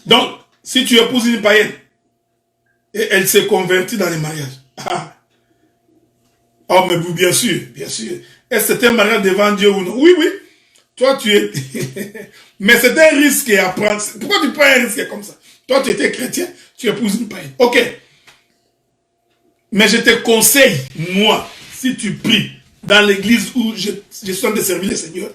Donc, si tu épouses une païenne, et elle s'est convertie dans les mariages. Ah. Oh, mais bien sûr, bien sûr. Est-ce que c'était un mariage devant Dieu ou non? Oui, oui. Toi, tu es... mais c'est un risque à prendre. Pourquoi tu prends un risque comme ça? Toi, tu étais chrétien, tu épouses une païenne. Ok. Mais je te conseille, moi, si tu pries dans l'église où je suis en train de servir le Seigneur,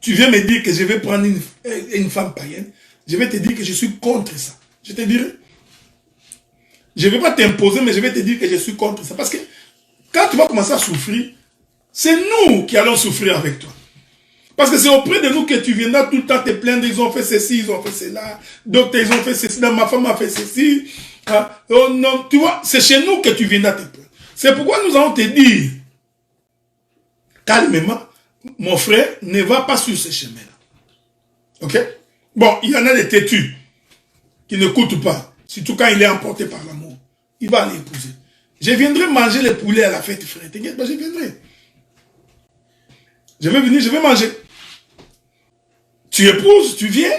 tu viens me dire que je vais prendre une femme païenne, je vais te dire que je suis contre ça. Je te dirai. Je ne vais pas t'imposer, mais je vais te dire que je suis contre ça. Parce que quand tu vas commencer à souffrir, c'est nous qui allons souffrir avec toi. Parce que c'est auprès de nous que tu viendras tout le temps te plaindre, ils ont fait ceci, ils ont fait cela, d'autres ils ont fait ceci, ma femme a fait ceci. Ah, oh non, tu vois, c'est chez nous que tu viendras te plaindre. C'est pourquoi nous allons te dire, calmement, mon frère, ne va pas sur ce chemin-là. Ok? Bon, il y en a des têtus qui n'écoutent pas, surtout quand il est emporté par l'amour. Il va aller épouser. Je viendrai manger les poulets à la fête, frère. T'inquiète pas, je viendrai. Je vais venir, je vais manger. Tu épouses, tu viens.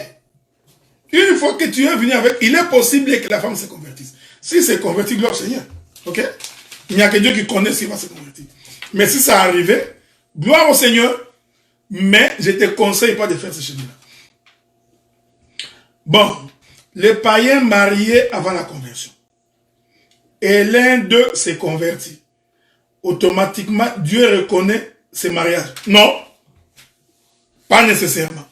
Une fois que tu es venu avec, il est possible que la femme se convertisse. Si c'est converti, gloire au Seigneur. Ok? Il n'y a que Dieu qui connaît s'il va se convertir. Mais si ça arrivait, gloire au Seigneur, mais je ne te conseille pas de faire ce chemin-là. Bon, les païens mariés avant la conversion. Et l'un d'eux s'est converti. Automatiquement, Dieu reconnaît ce mariage. Non, pas nécessairement.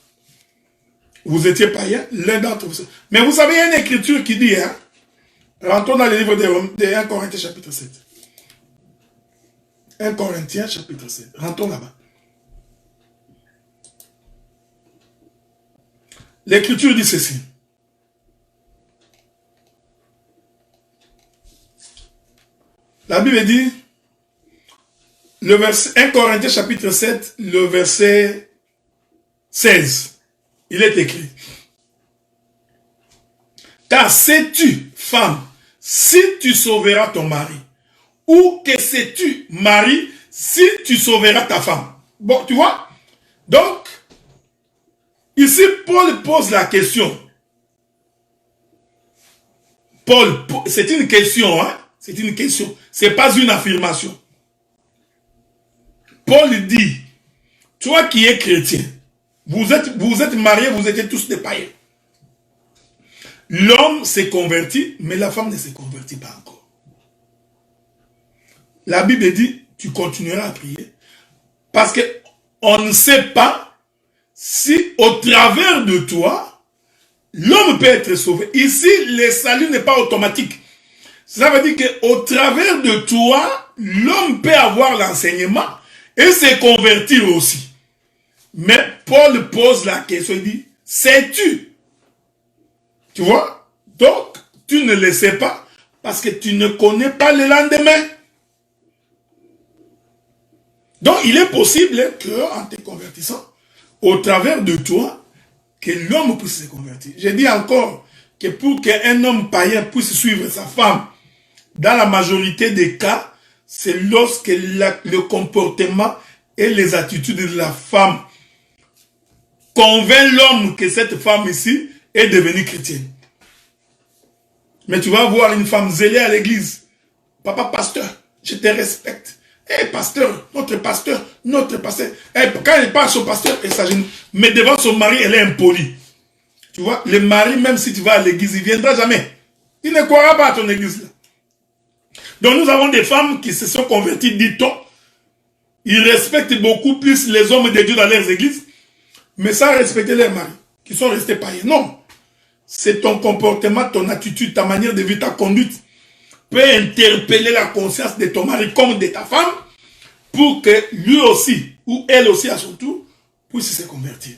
Vous étiez païen, l'un d'entre vous. Mais vous savez, il y a une écriture qui dit, hein, rentrons dans le livre de 1 Corinthiens chapitre 7. 1 Corinthiens chapitre 7. Rentrons là-bas. L'écriture dit ceci. La Bible dit, le verset 1 Corinthiens chapitre 7, le verset 16. Il est écrit. Car sais-tu, femme, si tu sauveras ton mari, ou que sais-tu, mari, si tu sauveras ta femme. Bon, tu vois? Donc, ici, Paul pose la question. Paul, c'est une question, hein? C'est une question. C'est pas une affirmation. Paul dit, toi qui es chrétien, vous êtes mariés, vous étiez tous des païens. L'homme s'est converti, mais la femme ne s'est convertit pas encore. La Bible dit, tu continueras à prier. Parce qu'on ne sait pas si au travers de toi, l'homme peut être sauvé. Ici, le salut n'est pas automatique. Ça veut dire qu'au travers de toi, l'homme peut avoir l'enseignement et se convertir aussi. Mais Paul pose la question, il dit, sais-tu? Tu vois? Donc, tu ne le sais pas parce que tu ne connais pas le lendemain. Donc, il est possible qu'en te convertissant, au travers de toi, que l'homme puisse se convertir. Je dis encore que pour qu'un homme païen puisse suivre sa femme, dans la majorité des cas, c'est lorsque le comportement et les attitudes de la femme convainc l'homme que cette femme ici est devenue chrétienne. Mais tu vas voir une femme zélée à l'église. Papa pasteur, je te respecte. Eh pasteur, notre pasteur. Quand elle passe au pasteur, elle s'agit. Mais devant son mari, elle est impolie. Tu vois, le mari, même si tu vas à l'église, il ne viendra jamais. Il ne croira pas à ton église là. Donc nous avons des femmes qui se sont converties, dit-on. Ils respectent beaucoup plus les hommes de Dieu dans leurs églises, mais sans respecter leurs maris, qui sont restés païens. Non. C'est ton comportement, ton attitude, ta manière de vivre, ta conduite peut interpeller la conscience de ton mari comme de ta femme pour que lui aussi, ou elle aussi à son tour, puisse se convertir.